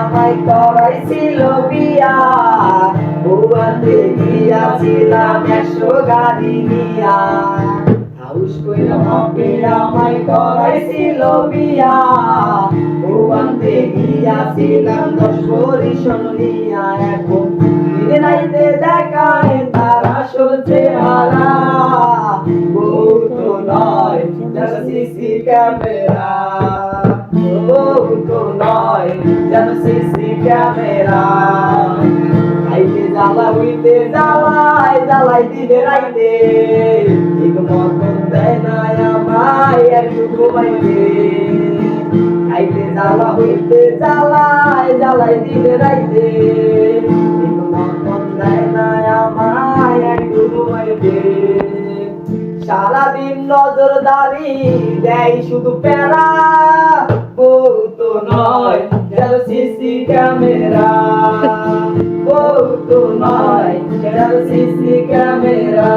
আমায় করাইছিল বিয়া, বউয়াতে গিয়াছিলাম 100 গাড়ি নিয়া। হাউস কইরা বাপে আমায় করাইছিল বিয়া, বউয়াতে গিয়াছিলাম 10 ভরি সোন নিয়া। এখন দিনে রাইতে দেখায় তার আসল চেহারা, বউ তো নয় যেন সিসি ক্যামেরা, বউ তো নয় যেন সিসি ক্যামেরা। খাইতে জ্বালা হইতে জ্বালায় জ্বালাই দিনে রাইতে, ঠিক মতন দেয় না আমায় একটু ঘুমাইতে। খাইতে জ্বালা হইতে জ্বালায় জ্বালাই দিনে রাইতে, ঠিক মতন দেয় না আমায় একটু ঘুমাইতে। সারাদিন নজরদারি দেয় শুধু প্যারা, বউ তো নয় যেন সিসি ক্যামেরা, বউ তো নয় যেন সিসি ক্যামেরা।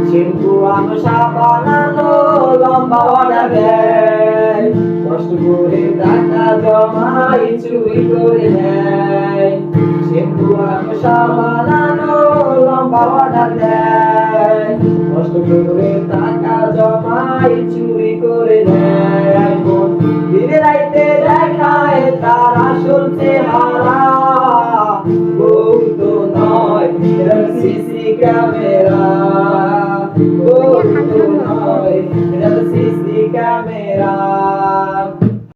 শ্যাম্পু আনো সাবান আনো লম্বা অর্ডার দেয়, কষ্ট করে টাকা জমাই চুরি করে নেয়। শ্যাম্পু আনো সাবান আনো লম্বা অর্ডার দেয়, কষ্ট করে টাকা জমাই চুরি করে নেয়। এখন দিনে রাইতে দেখায় তার আসল চেহারা, বউ তো নয় সিসি ক্যামেরা।